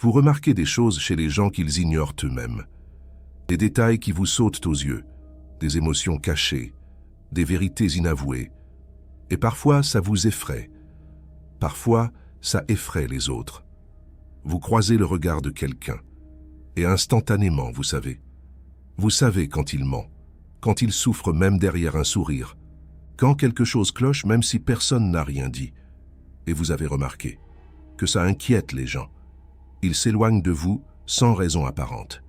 Vous remarquez des choses chez les gens qu'ils ignorent eux-mêmes. Des détails qui vous sautent aux yeux, des émotions cachées, des vérités inavouées. Et parfois, ça vous effraie. Parfois, ça effraie les autres. Vous croisez le regard de quelqu'un. Et instantanément, vous savez quand il ment, quand il souffre même derrière un sourire, quand quelque chose cloche même si personne n'a rien dit. Et vous avez remarqué que ça inquiète les gens. Ils s'éloignent de vous sans raison apparente.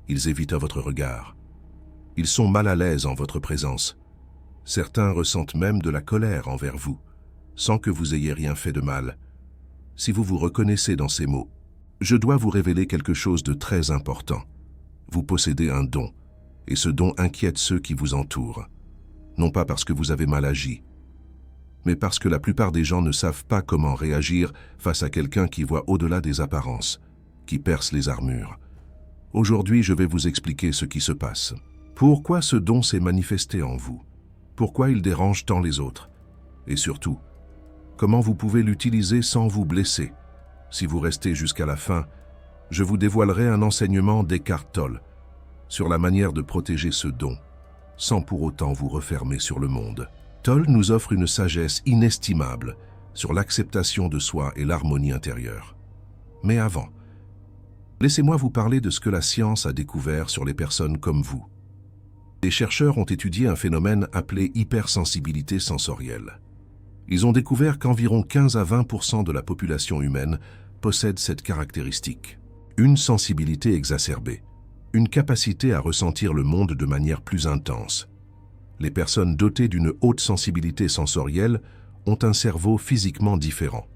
Ils évitent votre regard. Ils sont mal à l'aise en votre présence. Certains ressentent même de la colère envers vous, sans que vous ayez rien fait de mal. Si vous vous reconnaissez dans ces mots, je dois vous révéler quelque chose de très important. Vous possédez un don, et ce don inquiète ceux qui vous entourent. Non pas parce que vous avez mal agi, mais parce que la plupart des gens ne savent pas comment réagir face à quelqu'un qui voit au-delà des apparences, qui perce les armures. Aujourd'hui, je vais vous expliquer ce qui se passe. Pourquoi ce don s'est manifesté en vous? Pourquoi il dérange tant les autres? Et surtout, comment vous pouvez l'utiliser sans vous blesser? Si vous restez jusqu'à la fin, je vous dévoilerai un enseignement d'Eckhart Tolle sur la manière de protéger ce don, sans pour autant vous refermer sur le monde. Tolle nous offre une sagesse inestimable sur l'acceptation de soi et l'harmonie intérieure. Mais avant, laissez-moi vous parler de ce que la science a découvert sur les personnes comme vous. Des chercheurs ont étudié un phénomène appelé hypersensibilité sensorielle. Ils ont découvert qu'environ 15 à 20% de la population humaine possède cette caractéristique. Une sensibilité exacerbée, une capacité à ressentir le monde de manière plus intense. Les personnes dotées d'une haute sensibilité sensorielle ont un cerveau physiquement différent.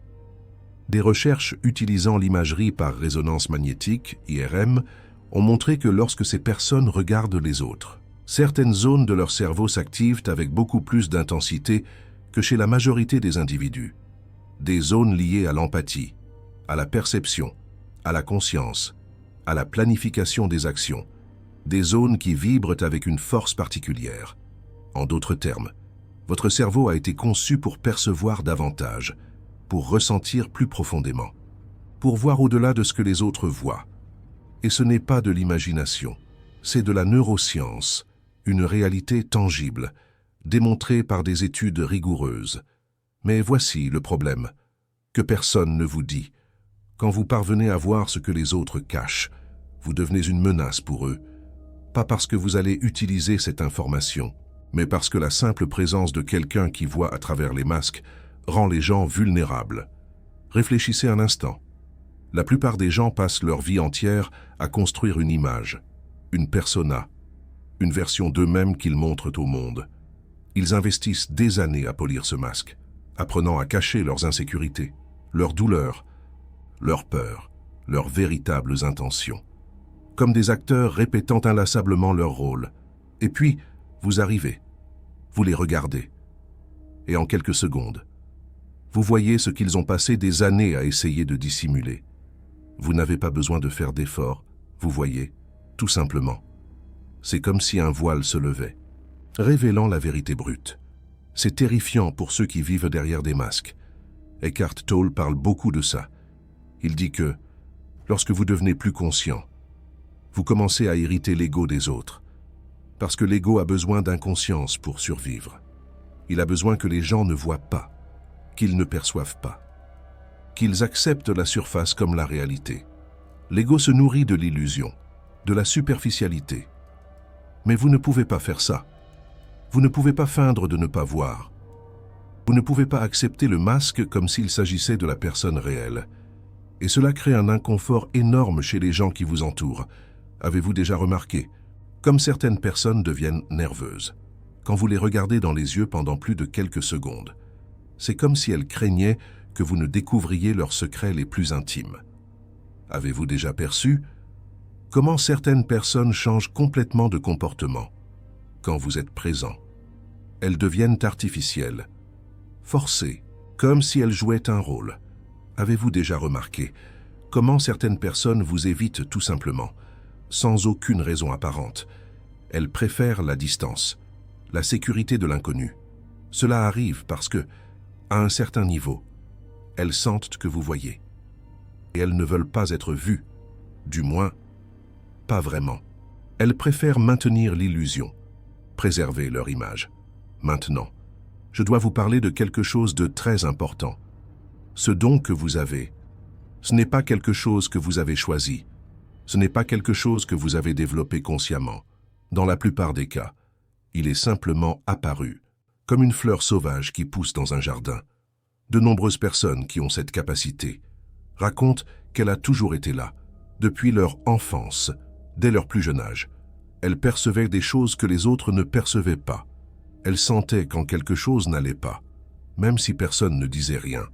Des recherches utilisant l'imagerie par résonance magnétique, IRM, ont montré que lorsque ces personnes regardent les autres, certaines zones de leur cerveau s'activent avec beaucoup plus d'intensité que chez la majorité des individus. Des zones liées à l'empathie, à la perception, à la conscience, à la planification des actions, des zones qui vibrent avec une force particulière. En d'autres termes, votre cerveau a été conçu pour percevoir davantage, pour ressentir plus profondément, pour voir au-delà de ce que les autres voient. Et ce n'est pas de l'imagination, c'est de la neuroscience, une réalité tangible, démontrée par des études rigoureuses. Mais voici le problème, que personne ne vous dit. Quand vous parvenez à voir ce que les autres cachent, vous devenez une menace pour eux, pas parce que vous allez utiliser cette information, mais parce que la simple présence de quelqu'un qui voit à travers les masques rend les gens vulnérables. Réfléchissez un instant. La plupart des gens passent leur vie entière à construire une image, une persona, une version d'eux-mêmes qu'ils montrent au monde. Ils investissent des années à polir ce masque, apprenant à cacher leurs insécurités, leurs douleurs, leurs peurs, leurs véritables intentions. Comme des acteurs répétant inlassablement leur rôle. Et puis, vous arrivez, vous les regardez, et en quelques secondes, vous voyez ce qu'ils ont passé des années à essayer de dissimuler. Vous n'avez pas besoin de faire d'efforts, vous voyez, tout simplement. C'est comme si un voile se levait, révélant la vérité brute. C'est terrifiant pour ceux qui vivent derrière des masques. Eckhart Tolle parle beaucoup de ça. Il dit que, lorsque vous devenez plus conscient, vous commencez à irriter l'ego des autres. Parce que l'ego a besoin d'inconscience pour survivre. Il a besoin que les gens ne voient pas, qu'ils ne perçoivent pas, qu'ils acceptent la surface comme la réalité. L'ego se nourrit de l'illusion, de la superficialité. Mais vous ne pouvez pas faire ça. Vous ne pouvez pas feindre de ne pas voir. Vous ne pouvez pas accepter le masque comme s'il s'agissait de la personne réelle. Et cela crée un inconfort énorme chez les gens qui vous entourent. Avez-vous déjà remarqué? Comme certaines personnes deviennent nerveuses, quand vous les regardez dans les yeux pendant plus de quelques secondes. C'est comme si elles craignaient que vous ne découvriez leurs secrets les plus intimes. Avez-vous déjà perçu comment certaines personnes changent complètement de comportement quand vous êtes présent? Elles deviennent artificielles, forcées, comme si elles jouaient un rôle. Avez-vous déjà remarqué comment certaines personnes vous évitent tout simplement, sans aucune raison apparente? Elles préfèrent la distance, la sécurité de l'inconnu. Cela arrive parce que, à un certain niveau, elles sentent que vous voyez. et elles ne veulent pas être vues. Du moins, pas vraiment. Elles préfèrent maintenir l'illusion, préserver leur image. Maintenant, je dois vous parler de quelque chose de très important. Ce don que vous avez, ce n'est pas quelque chose que vous avez choisi. Ce n'est pas quelque chose que vous avez développé consciemment. Dans la plupart des cas, il est simplement apparu, comme une fleur sauvage qui pousse dans un jardin. De nombreuses personnes qui ont cette capacité racontent qu'elle a toujours été là, depuis leur enfance, dès leur plus jeune âge. Elles percevaient des choses que les autres ne percevaient pas. Elles sentaient quand quelque chose n'allait pas, même si personne ne disait rien.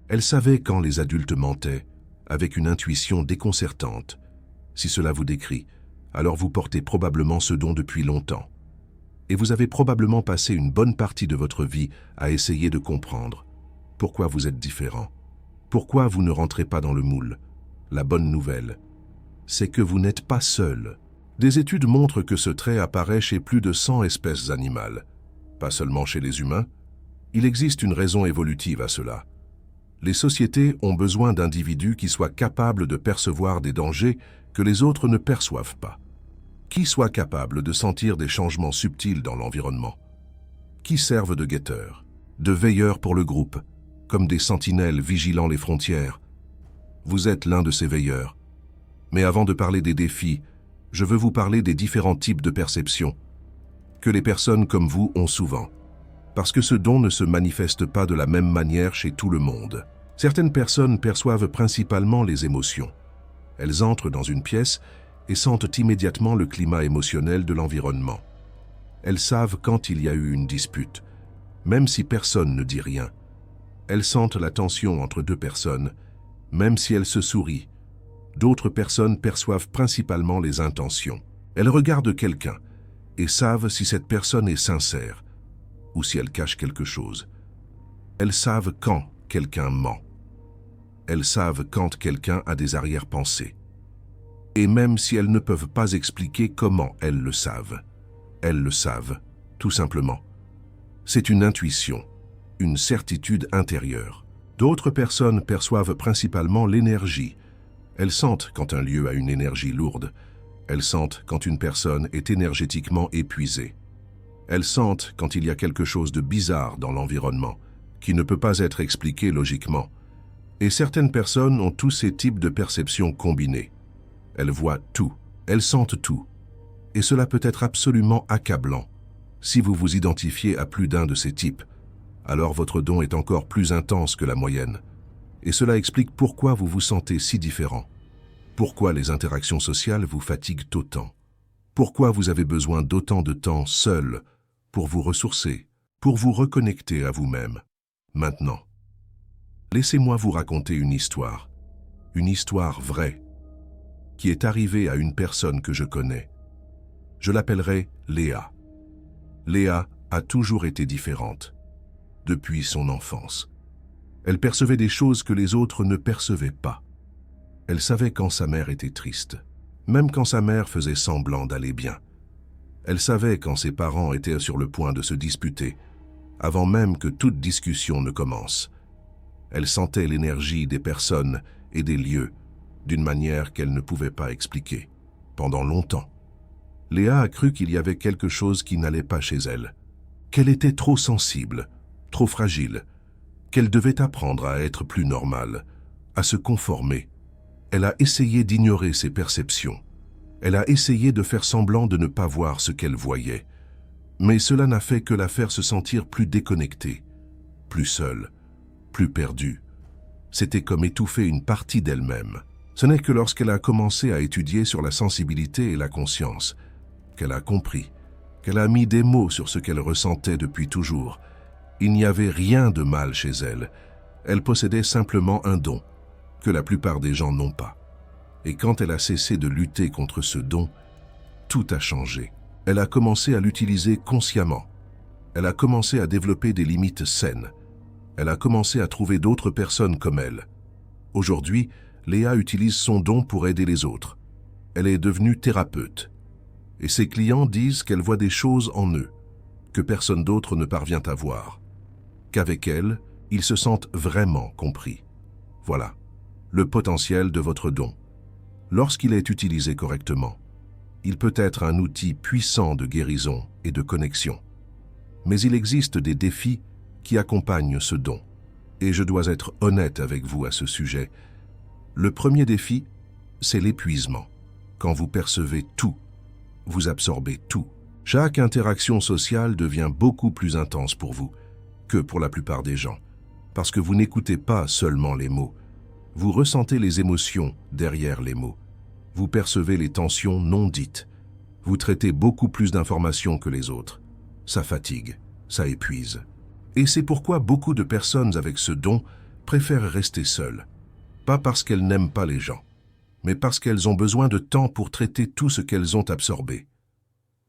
Elles savaient quand les adultes mentaient, avec une intuition déconcertante. Si cela vous décrit, alors vous portez probablement ce don depuis longtemps. Et vous avez probablement passé une bonne partie de votre vie à essayer de comprendre pourquoi vous êtes différent. Pourquoi vous ne rentrez pas dans le moule? La bonne nouvelle, c'est que vous n'êtes pas seul. Des études montrent que ce trait apparaît chez plus de 100 espèces animales. Pas seulement chez les humains. Il existe une raison évolutive à cela. Les sociétés ont besoin d'individus qui soient capables de percevoir des dangers que les autres ne perçoivent pas. Qui soient capables de sentir des changements subtils dans l'environnement. Qui servent de guetteurs, de veilleurs pour le groupe, comme des sentinelles vigilant les frontières. Vous êtes l'un de ces veilleurs. Mais avant de parler des défis, je veux vous parler des différents types de perceptions que les personnes comme vous ont souvent. Parce que ce don ne se manifeste pas de la même manière chez tout le monde. Certaines personnes perçoivent principalement les émotions. Elles entrent dans une pièce et sentent immédiatement le climat émotionnel de l'environnement. Elles savent quand il y a eu une dispute, même si personne ne dit rien. Elles sentent la tension entre deux personnes, même si elles se sourient. D'autres personnes perçoivent principalement les intentions. Elles regardent quelqu'un et savent si cette personne est sincère ou si elle cache quelque chose. Elles savent quand quelqu'un ment. Elles savent quand quelqu'un a des arrière-pensées. Et même si elles ne peuvent pas expliquer comment elles le savent, tout simplement. C'est une intuition, une certitude intérieure. D'autres personnes perçoivent principalement l'énergie. Elles sentent quand un lieu a une énergie lourde. Elles sentent quand une personne est énergétiquement épuisée. Elles sentent quand il y a quelque chose de bizarre dans l'environnement, qui ne peut pas être expliqué logiquement. Et certaines personnes ont tous ces types de perceptions combinées. Elles voient tout, elles sentent tout. Et cela peut être absolument accablant. Si vous vous identifiez à plus d'un de ces types, alors votre don est encore plus intense que la moyenne. Et cela explique pourquoi vous vous sentez si différent. Pourquoi les interactions sociales vous fatiguent autant. Pourquoi vous avez besoin d'autant de temps seul pour vous ressourcer, pour vous reconnecter à vous-même. Maintenant, laissez-moi vous raconter une histoire vraie, qui est arrivée à une personne que je connais. Je l'appellerai Léa. Léa a toujours été différente, depuis son enfance. Elle percevait des choses que les autres ne percevaient pas. Elle savait quand sa mère était triste, même quand sa mère faisait semblant d'aller bien. Elle savait quand ses parents étaient sur le point de se disputer, avant même que toute discussion ne commence. Elle sentait l'énergie des personnes et des lieux d'une manière qu'elle ne pouvait pas expliquer. Pendant longtemps, Léa a cru qu'il y avait quelque chose qui n'allait pas chez elle, qu'elle était trop sensible, trop fragile, qu'elle devait apprendre à être plus normale, à se conformer. Elle a essayé d'ignorer ses perceptions. Elle a essayé de faire semblant de ne pas voir ce qu'elle voyait. Mais cela n'a fait que la faire se sentir plus déconnectée, plus seule, plus perdue. C'était comme étouffer une partie d'elle-même. Ce n'est que lorsqu'elle a commencé à étudier sur la sensibilité et la conscience, qu'elle a compris, qu'elle a mis des mots sur ce qu'elle ressentait depuis toujours. Il n'y avait rien de mal chez elle. Elle possédait simplement un don, que la plupart des gens n'ont pas. Et quand elle a cessé de lutter contre ce don, tout a changé. Elle a commencé à l'utiliser consciemment. Elle a commencé à développer des limites saines. Elle a commencé à trouver d'autres personnes comme elle. Aujourd'hui, Léa utilise son don pour aider les autres. Elle est devenue thérapeute. Et ses clients disent qu'elle voit des choses en eux, que personne d'autre ne parvient à voir. Qu'avec elle, ils se sentent vraiment compris. Voilà. le potentiel de votre don. Lorsqu'il est utilisé correctement, il peut être un outil puissant de guérison et de connexion. Mais il existe des défis qui accompagnent ce don. Et je dois être honnête avec vous à ce sujet. Le premier défi, c'est l'épuisement. Quand vous percevez tout, vous absorbez tout. Chaque interaction sociale devient beaucoup plus intense pour vous que pour la plupart des gens, parce que vous n'écoutez pas seulement les mots. Vous ressentez les émotions derrière les mots. Vous percevez les tensions non dites. Vous traitez beaucoup plus d'informations que les autres. Ça fatigue, ça épuise. Et c'est pourquoi beaucoup de personnes avec ce don préfèrent rester seules. Pas parce qu'elles n'aiment pas les gens, mais parce qu'elles ont besoin de temps pour traiter tout ce qu'elles ont absorbé.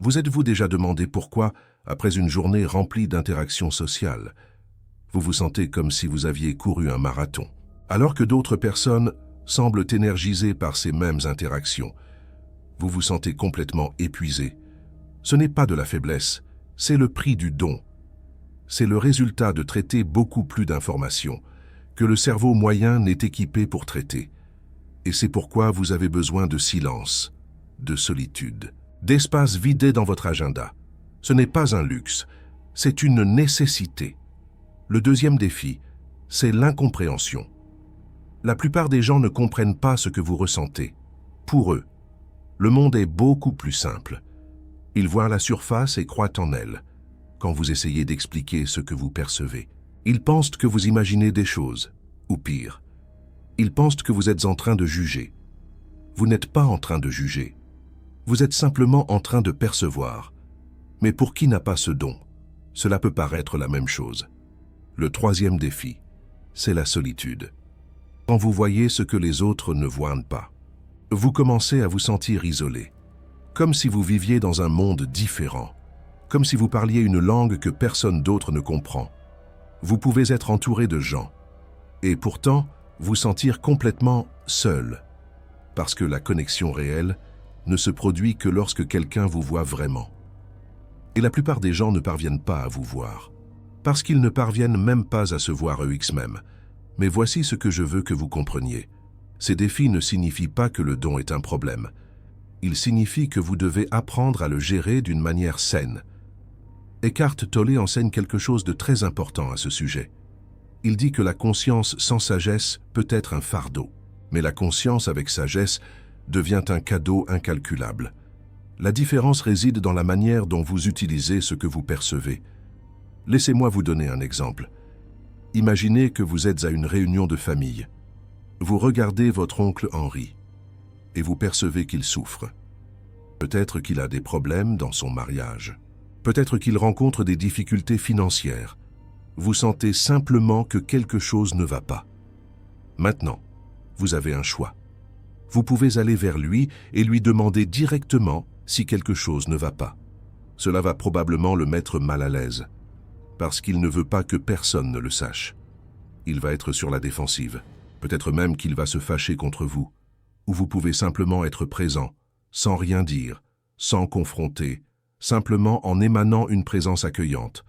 Vous êtes-vous déjà demandé pourquoi, après une journée remplie d'interactions sociales, vous vous sentez comme si vous aviez couru un marathon, alors que d'autres personnes semblent énergisées par ces mêmes interactions? Vous vous sentez complètement épuisé. Ce n'est pas de la faiblesse, c'est le prix du don. C'est le résultat de traiter beaucoup plus d'informations que le cerveau moyen n'est équipé pour traiter. Et c'est pourquoi vous avez besoin de silence, de solitude, d'espace vidé dans votre agenda. Ce n'est pas un luxe, c'est une nécessité. Le deuxième défi, c'est l'incompréhension. La plupart des gens ne comprennent pas ce que vous ressentez. Pour eux, le monde est beaucoup plus simple. Ils voient la surface et croient en elle. Quand vous essayez d'expliquer ce que vous percevez, ils pensent que vous imaginez des choses, ou pire, ils pensent que vous êtes en train de juger. Vous n'êtes pas en train de juger. Vous êtes simplement en train de percevoir. Mais pour qui n'a pas ce don, cela peut paraître la même chose. Le troisième défi, c'est la solitude. Quand vous voyez ce que les autres ne voient pas, vous commencez à vous sentir isolé, comme si vous viviez dans un monde différent, comme si vous parliez une langue que personne d'autre ne comprend. Vous pouvez être entouré de gens, et pourtant vous sentir complètement seul, parce que la connexion réelle ne se produit que lorsque quelqu'un vous voit vraiment. Et la plupart des gens ne parviennent pas à vous voir, parce qu'ils ne parviennent même pas à se voir eux-mêmes. Mais voici ce que je veux que vous compreniez. Ces défis ne signifient pas que le don est un problème. Ils signifient que vous devez apprendre à le gérer d'une manière saine. Eckhart Tolle enseigne quelque chose de très important à ce sujet. Il dit que la conscience sans sagesse peut être un fardeau, mais la conscience avec sagesse devient un cadeau incalculable. La différence réside dans la manière dont vous utilisez ce que vous percevez. Laissez-moi vous donner un exemple. Imaginez que vous êtes à une réunion de famille. Vous regardez votre oncle Henri et vous percevez qu'il souffre. Peut-être qu'il a des problèmes dans son mariage. Peut-être qu'il rencontre des difficultés financières. Vous sentez simplement que quelque chose ne va pas. Maintenant, vous avez un choix. Vous pouvez aller vers lui et lui demander directement si quelque chose ne va pas. Cela va probablement le mettre mal à l'aise, parce qu'il ne veut pas que personne ne le sache. Il va être sur la défensive. Peut-être même qu'il va se fâcher contre vous, ou vous pouvez simplement être présent, sans rien dire, sans confronter, simplement en émanant une présence accueillante,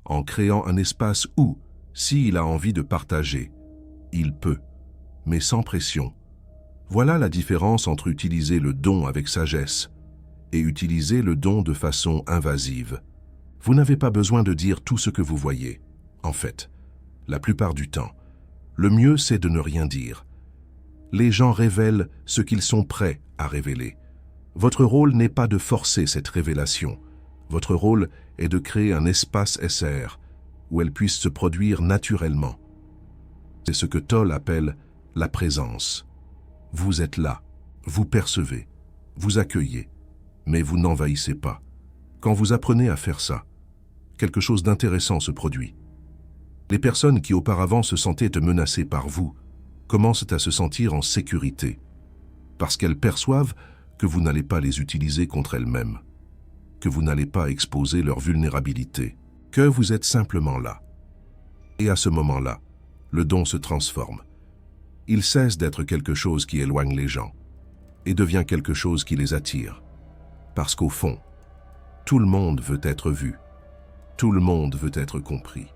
en créant un espace où, s'il a envie de partager, il peut, mais sans pression. Voilà la différence entre utiliser le don avec sagesse et utiliser le don de façon invasive. Vous n'avez pas besoin de dire tout ce que vous voyez. En fait, la plupart du temps, le mieux c'est de ne rien dire. Les gens révèlent ce qu'ils sont prêts à révéler. Votre rôle n'est pas de forcer cette révélation. Votre rôle est de créer un espace SR où elle puisse se produire naturellement. C'est ce que Tolle appelle la présence. Vous êtes là, vous percevez, vous accueillez, mais vous n'envahissez pas. Quand vous apprenez à faire ça, quelque chose d'intéressant se produit. Les personnes qui auparavant se sentaient menacées par vous commencent à se sentir en sécurité, parce qu'elles perçoivent que vous n'allez pas les utiliser contre elles-mêmes, que vous n'allez pas exposer leur vulnérabilité, que vous êtes simplement là. Et à ce moment-là, le don se transforme. Il cesse d'être quelque chose qui éloigne les gens et devient quelque chose qui les attire. Parce qu'au fond, tout le monde veut être vu, tout le monde veut être compris,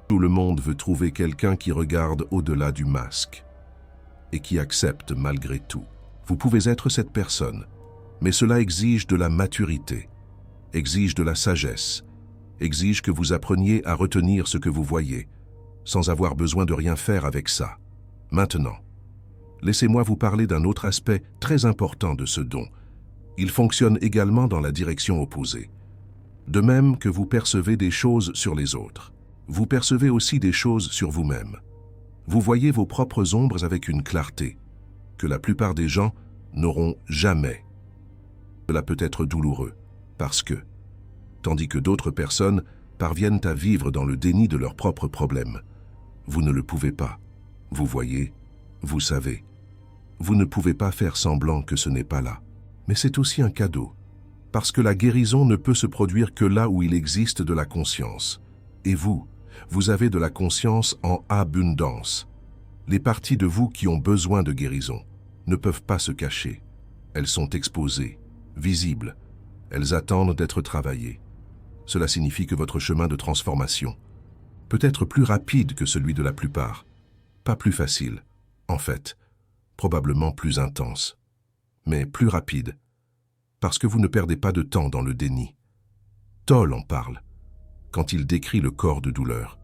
tout le monde veut trouver quelqu'un qui regarde au-delà du masque. et qui accepte malgré tout. Vous pouvez être cette personne, mais cela exige de la maturité, exige de la sagesse, exige que vous appreniez à retenir ce que vous voyez, sans avoir besoin de rien faire avec ça. Maintenant, laissez-moi vous parler d'un autre aspect très important de ce don. Il fonctionne également dans la direction opposée. De même que vous percevez des choses sur les autres, vous percevez aussi des choses sur vous-même. Vous voyez vos propres ombres avec une clarté que la plupart des gens n'auront jamais. Cela peut être douloureux, parce que, tandis que d'autres personnes parviennent à vivre dans le déni de leurs propres problèmes, vous ne le pouvez pas. Vous voyez, vous savez. Vous ne pouvez pas faire semblant que ce n'est pas là. Mais c'est aussi un cadeau, parce que la guérison ne peut se produire que là où il existe de la conscience. Et vous avez de la conscience en abondance. Les parties de vous qui ont besoin de guérison ne peuvent pas se cacher. Elles sont exposées, visibles. Elles attendent d'être travaillées. Cela signifie que votre chemin de transformation peut être plus rapide que celui de la plupart. Pas plus facile, en fait, probablement plus intense, mais plus rapide, parce que vous ne perdez pas de temps dans le déni. Toll en parle, quand il décrit le corps de douleur.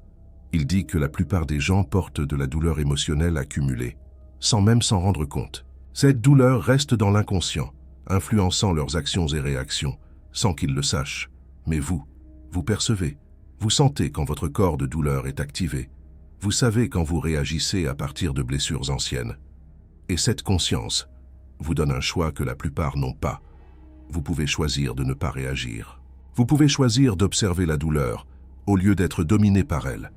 Il dit que la plupart des gens portent de la douleur émotionnelle accumulée, sans même s'en rendre compte. Cette douleur reste dans l'inconscient, influençant leurs actions et réactions, sans qu'ils le sachent. Mais vous percevez, vous sentez quand votre corps de douleur est activé. Vous savez quand vous réagissez à partir de blessures anciennes. Et cette conscience vous donne un choix que la plupart n'ont pas. Vous pouvez choisir de ne pas réagir. Vous pouvez choisir d'observer la douleur, au lieu d'être dominé par elle.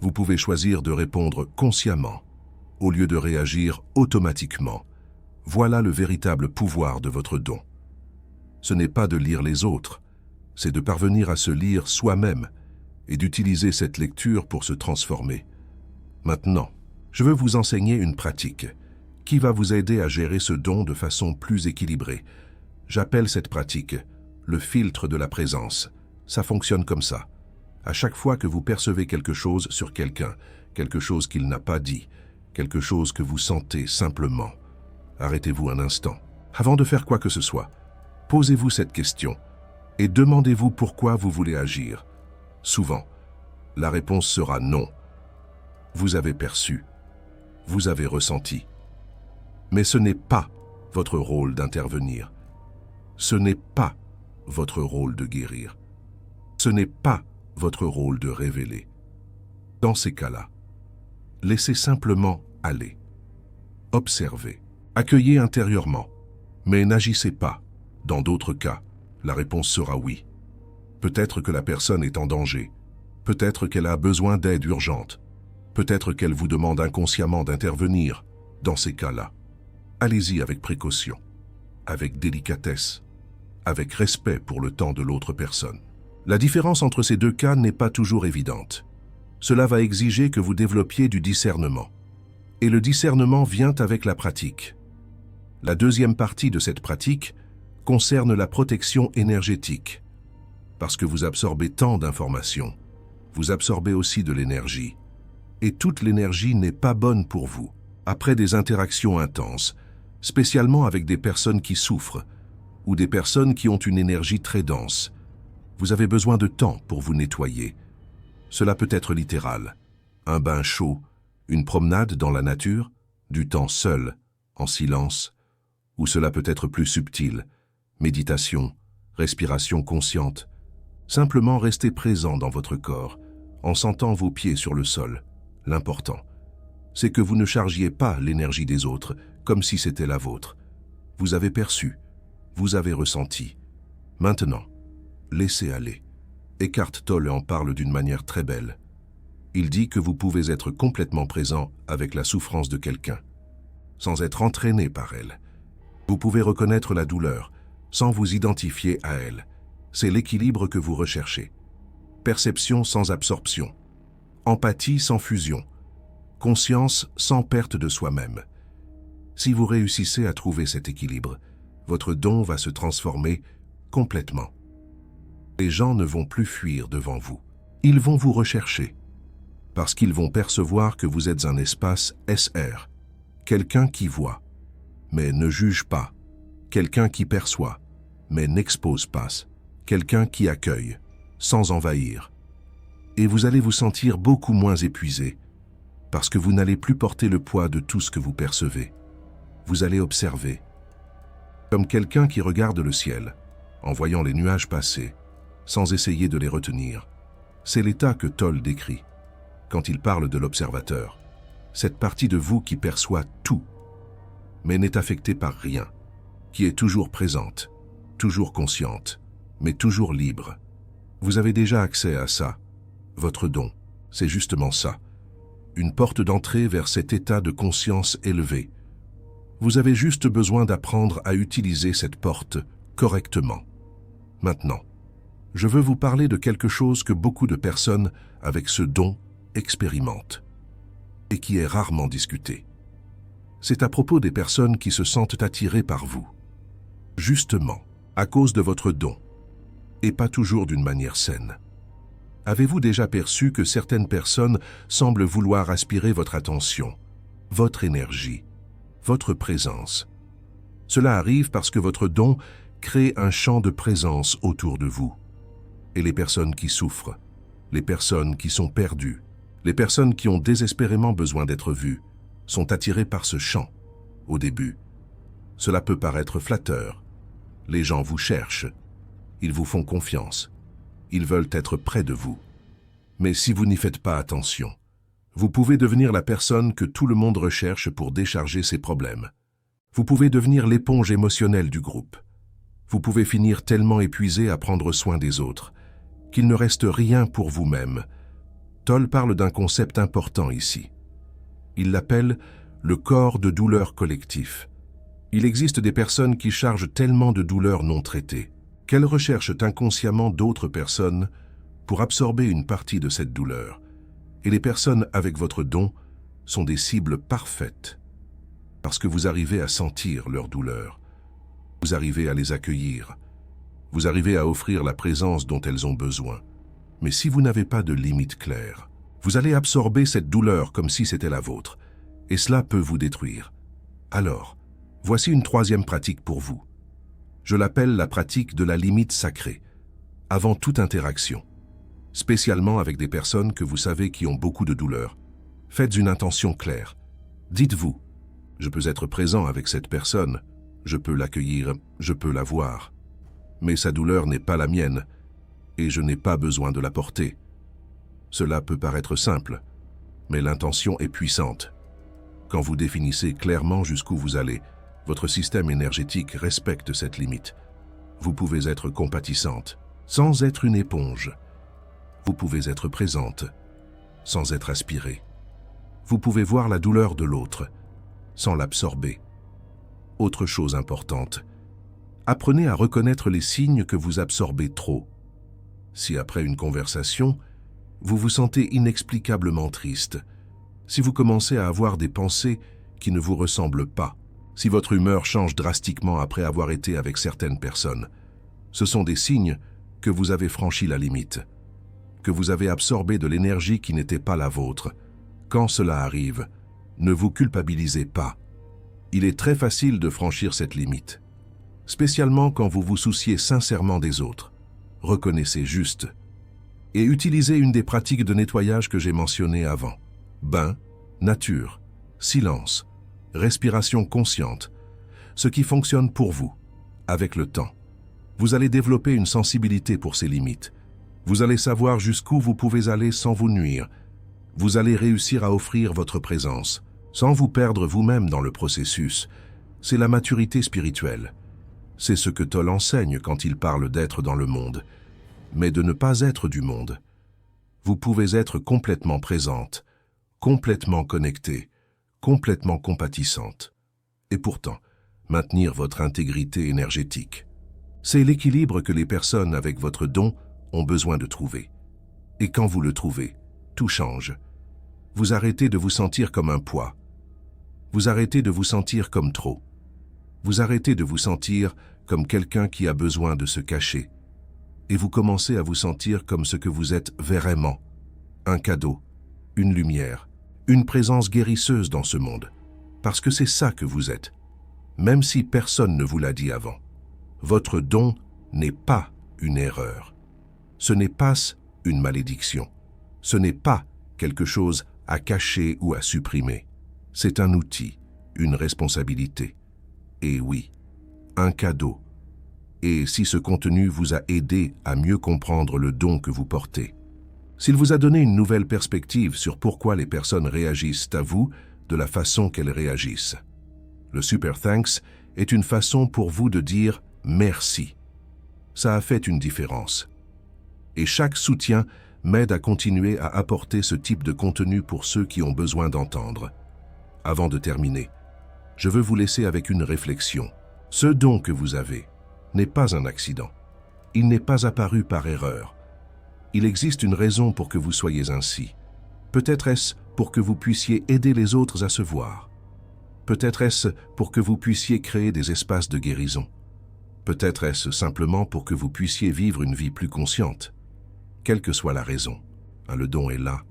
Vous pouvez choisir de répondre consciemment, au lieu de réagir automatiquement. Voilà le véritable pouvoir de votre don. Ce n'est pas de lire les autres, c'est de parvenir à se lire soi-même et d'utiliser cette lecture pour se transformer. Maintenant, je veux vous enseigner une pratique qui va vous aider à gérer ce don de façon plus équilibrée. J'appelle cette pratique le filtre de la présence. Ça fonctionne comme ça. À chaque fois que vous percevez quelque chose sur quelqu'un, quelque chose qu'il n'a pas dit, quelque chose que vous sentez simplement, arrêtez-vous un instant. Avant de faire quoi que ce soit, posez-vous cette question et demandez-vous pourquoi vous voulez agir. Souvent, la réponse sera non. Vous avez perçu, vous avez ressenti. Mais ce n'est pas votre rôle d'intervenir. Ce n'est pas votre rôle de guérir. Ce n'est pas votre rôle de révéler. Dans ces cas-là, laissez simplement aller. Observez, accueillez intérieurement, mais n'agissez pas. Dans d'autres cas, la réponse sera oui. Peut-être que la personne est en danger. Peut-être qu'elle a besoin d'aide urgente. Peut-être qu'elle vous demande inconsciemment d'intervenir. Dans ces cas-là, allez-y avec précaution, avec délicatesse, avec respect pour le temps de l'autre personne. La différence entre ces deux cas n'est pas toujours évidente. Cela va exiger que vous développiez du discernement. Et le discernement vient avec la pratique. La deuxième partie de cette pratique concerne la protection énergétique. Parce que vous absorbez tant d'informations, vous absorbez aussi de l'énergie. Et toute l'énergie n'est pas bonne pour vous. Après des interactions intenses, spécialement avec des personnes qui souffrent, ou des personnes qui ont une énergie très dense, vous avez besoin de temps pour vous nettoyer. Cela peut être littéral, un bain chaud, une promenade dans la nature, du temps seul, en silence, ou cela peut être plus subtil, méditation, respiration consciente. Simplement rester présent dans votre corps, en sentant vos pieds sur le sol. L'important, c'est que vous ne chargiez pas l'énergie des autres comme si c'était la vôtre. Vous avez perçu, vous avez ressenti. Maintenant, laissez aller. Eckhart Tolle en parle d'une manière très belle. Il dit que vous pouvez être complètement présent avec la souffrance de quelqu'un, sans être entraîné par elle. Vous pouvez reconnaître la douleur, sans vous identifier à elle. C'est l'équilibre que vous recherchez. Perception sans absorption. Empathie sans fusion. Conscience sans perte de soi-même. Si vous réussissez à trouver cet équilibre, votre don va se transformer complètement. Les gens ne vont plus fuir devant vous. Ils vont vous rechercher, parce qu'ils vont percevoir que vous êtes un espace SR, quelqu'un qui voit, mais ne juge pas, quelqu'un qui perçoit, mais n'expose pas, quelqu'un qui accueille, sans envahir. Et vous allez vous sentir beaucoup moins épuisé, parce que vous n'allez plus porter le poids de tout ce que vous percevez. Vous allez observer, comme quelqu'un qui regarde le ciel, en voyant les nuages passer, sans essayer de les retenir. C'est l'état que Tolle décrit, quand il parle de l'observateur, cette partie de vous qui perçoit tout, mais n'est affectée par rien, qui est toujours présente, toujours consciente, mais toujours libre. Vous avez déjà accès à ça. Votre don, c'est justement ça. Une porte d'entrée vers cet état de conscience élevé. Vous avez juste besoin d'apprendre à utiliser cette porte correctement. Maintenant, je veux vous parler de quelque chose que beaucoup de personnes avec ce don expérimentent et qui est rarement discuté. C'est à propos des personnes qui se sentent attirées par vous, justement à cause de votre don, et pas toujours d'une manière saine. Avez-vous déjà perçu que certaines personnes semblent vouloir aspirer votre attention, votre énergie, votre présence? Cela arrive parce que votre don crée un champ de présence autour de vous. Et les personnes qui souffrent, les personnes qui sont perdues, les personnes qui ont désespérément besoin d'être vues, sont attirées par ce champ. Au début, cela peut paraître flatteur. Les gens vous cherchent, ils vous font confiance, ils veulent être près de vous. Mais si vous n'y faites pas attention, vous pouvez devenir la personne que tout le monde recherche pour décharger ses problèmes. Vous pouvez devenir l'éponge émotionnelle du groupe. Vous pouvez finir tellement épuisé à prendre soin des autres qu'il ne reste rien pour vous-même. Tolle parle d'un concept important ici. Il l'appelle le corps de douleur collectif. Il existe des personnes qui chargent tellement de douleurs non traitées qu'elles recherchent inconsciemment d'autres personnes pour absorber une partie de cette douleur. Et les personnes avec votre don sont des cibles parfaites parce que vous arrivez à sentir leur douleur. Vous arrivez à les accueillir. Vous arrivez à offrir la présence dont elles ont besoin. Mais si vous n'avez pas de limite claire, vous allez absorber cette douleur comme si c'était la vôtre, et cela peut vous détruire. Alors, voici une troisième pratique pour vous. Je l'appelle la pratique de la limite sacrée, avant toute interaction, spécialement avec des personnes que vous savez qui ont beaucoup de douleur. Faites une intention claire. Dites-vous, je peux être présent avec cette personne, je peux l'accueillir, je peux la voir. Mais sa douleur n'est pas la mienne, et je n'ai pas besoin de la porter. Cela peut paraître simple, mais l'intention est puissante. Quand vous définissez clairement jusqu'où vous allez, votre système énergétique respecte cette limite. Vous pouvez être compatissante, sans être une éponge. Vous pouvez être présente, sans être aspirée. Vous pouvez voir la douleur de l'autre, sans l'absorber. Autre chose importante, apprenez à reconnaître les signes que vous absorbez trop. Si après une conversation, vous vous sentez inexplicablement triste, si vous commencez à avoir des pensées qui ne vous ressemblent pas, si votre humeur change drastiquement après avoir été avec certaines personnes, ce sont des signes que vous avez franchi la limite, que vous avez absorbé de l'énergie qui n'était pas la vôtre. Quand cela arrive, ne vous culpabilisez pas. Il est très facile de franchir cette limite, spécialement quand vous vous souciez sincèrement des autres. Reconnaissez juste et utilisez une des pratiques de nettoyage que j'ai mentionnées avant. Bain, nature, silence, respiration consciente, ce qui fonctionne pour vous. Avec le temps, vous allez développer une sensibilité pour ces limites. Vous allez savoir jusqu'où vous pouvez aller sans vous nuire. Vous allez réussir à offrir votre présence, sans vous perdre vous-même dans le processus. C'est la maturité spirituelle. C'est ce que Tolle enseigne quand il parle d'être dans le monde, mais de ne pas être du monde. Vous pouvez être complètement présente, complètement connectée, complètement compatissante, et pourtant maintenir votre intégrité énergétique. C'est l'équilibre que les personnes avec votre don ont besoin de trouver. Et quand vous le trouvez, tout change. Vous arrêtez de vous sentir comme un poids. Vous arrêtez de vous sentir comme trop. Vous arrêtez de vous sentir comme quelqu'un qui a besoin de se cacher. Et vous commencez à vous sentir comme ce que vous êtes vraiment. Un cadeau, une lumière, une présence guérisseuse dans ce monde. parce que c'est ça que vous êtes, même si personne ne vous l'a dit avant. Votre don n'est pas une erreur. Ce n'est pas une malédiction. Ce n'est pas quelque chose à cacher ou à supprimer. C'est un outil, une responsabilité. Et oui, un cadeau. Et si ce contenu vous a aidé à mieux comprendre le don que vous portez, s'il vous a donné une nouvelle perspective sur pourquoi les personnes réagissent à vous de la façon qu'elles réagissent, le Super Thanks est une façon pour vous de dire merci. Ça a fait une différence. Et chaque soutien m'aide à continuer à apporter ce type de contenu pour ceux qui ont besoin d'entendre. Avant de terminer, je veux vous laisser avec une réflexion. Ce don que vous avez n'est pas un accident. Il n'est pas apparu par erreur. Il existe une raison pour que vous soyez ainsi. Peut-être est-ce pour que vous puissiez aider les autres à se voir. Peut-être est-ce pour que vous puissiez créer des espaces de guérison. Peut-être est-ce simplement pour que vous puissiez vivre une vie plus consciente. Quelle que soit la raison, le don est là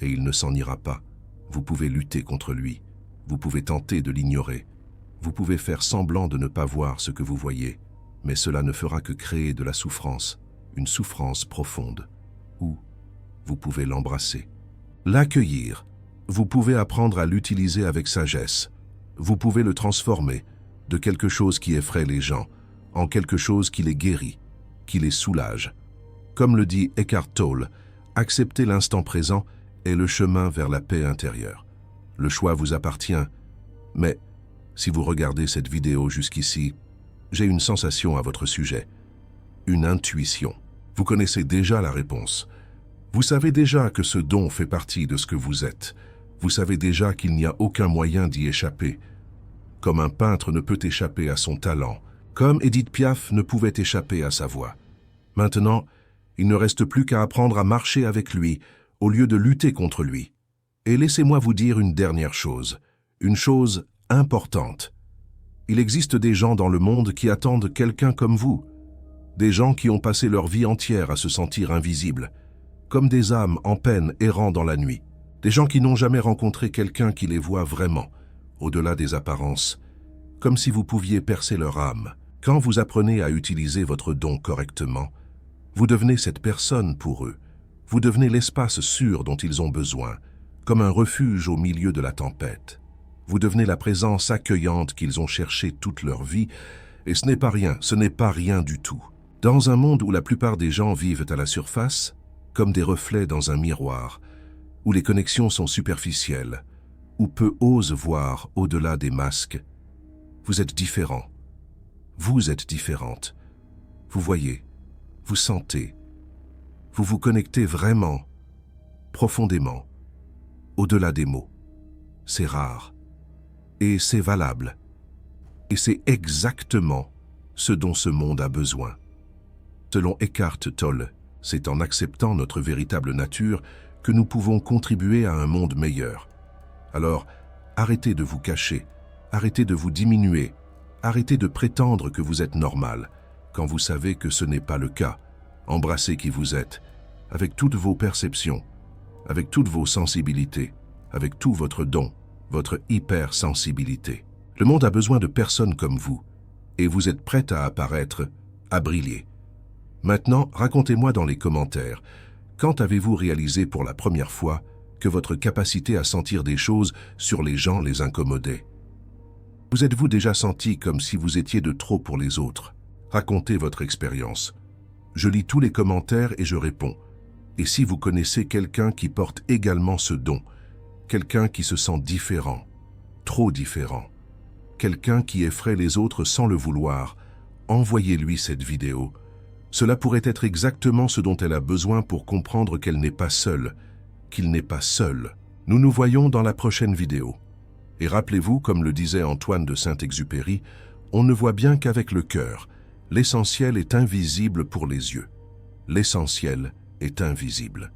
et il ne s'en ira pas. Vous pouvez lutter contre lui. Vous pouvez tenter de l'ignorer. Vous pouvez faire semblant de ne pas voir ce que vous voyez, mais cela ne fera que créer de la souffrance, une souffrance profonde. Ou vous pouvez l'embrasser. L'accueillir. Vous pouvez apprendre à l'utiliser avec sagesse. Vous pouvez le transformer de quelque chose qui effraie les gens en quelque chose qui les guérit, qui les soulage. Comme le dit Eckhart Tolle, accepter l'instant présent est le chemin vers la paix intérieure. Le choix vous appartient, mais si vous regardez cette vidéo jusqu'ici, j'ai une sensation à votre sujet, une intuition. Vous connaissez déjà la réponse. Vous savez déjà que ce don fait partie de ce que vous êtes. Vous savez déjà qu'il n'y a aucun moyen d'y échapper. Comme un peintre ne peut échapper à son talent, comme Édith Piaf ne pouvait échapper à sa voix. Maintenant, il ne reste plus qu'à apprendre à marcher avec lui, au lieu de lutter contre lui. Et laissez-moi vous dire une dernière chose, une chose importante. Il existe des gens dans le monde qui attendent quelqu'un comme vous, des gens qui ont passé leur vie entière à se sentir invisibles, comme des âmes en peine errant dans la nuit, des gens qui n'ont jamais rencontré quelqu'un qui les voit vraiment, au-delà des apparences, comme si vous pouviez percer leur âme. Quand vous apprenez à utiliser votre don correctement, vous devenez cette personne pour eux. Vous devenez l'espace sûr dont ils ont besoin, comme un refuge au milieu de la tempête. Vous devenez la présence accueillante qu'ils ont cherchée toute leur vie, et ce n'est pas rien du tout. Dans un monde où la plupart des gens vivent à la surface, comme des reflets dans un miroir, où les connexions sont superficielles, où peu osent voir au-delà des masques, vous êtes différent. Vous êtes différente. Vous voyez, vous sentez, vous vous connectez vraiment, profondément, au-delà des mots. C'est rare. Et c'est valable. Et c'est exactement ce dont ce monde a besoin. Selon Eckhart Tolle, c'est en acceptant notre véritable nature que nous pouvons contribuer à un monde meilleur. Alors, arrêtez de vous cacher, arrêtez de vous diminuer, arrêtez de prétendre que vous êtes normal, quand vous savez que ce n'est pas le cas. Embrassez qui vous êtes, avec toutes vos perceptions, avec toutes vos sensibilités, avec tout votre don, votre hypersensibilité. Le monde a besoin de personnes comme vous, et vous êtes prête à apparaître, à briller. Maintenant, racontez-moi dans les commentaires, quand avez-vous réalisé pour la première fois que votre capacité à sentir des choses sur les gens les incommodait? Vous êtes-vous déjà senti comme si vous étiez de trop pour les autres? Racontez votre expérience. Je lis tous les commentaires et je réponds. Et si vous connaissez quelqu'un qui porte également ce don, quelqu'un qui se sent différent, trop différent, quelqu'un qui effraie les autres sans le vouloir, envoyez-lui cette vidéo. Cela pourrait être exactement ce dont elle a besoin pour comprendre qu'elle n'est pas seule, qu'il n'est pas seul. Nous nous voyons dans la prochaine vidéo. Et rappelez-vous, comme le disait Antoine de Saint-Exupéry, on ne voit bien qu'avec le cœur. L'essentiel est invisible pour les yeux. L'essentiel est invisible.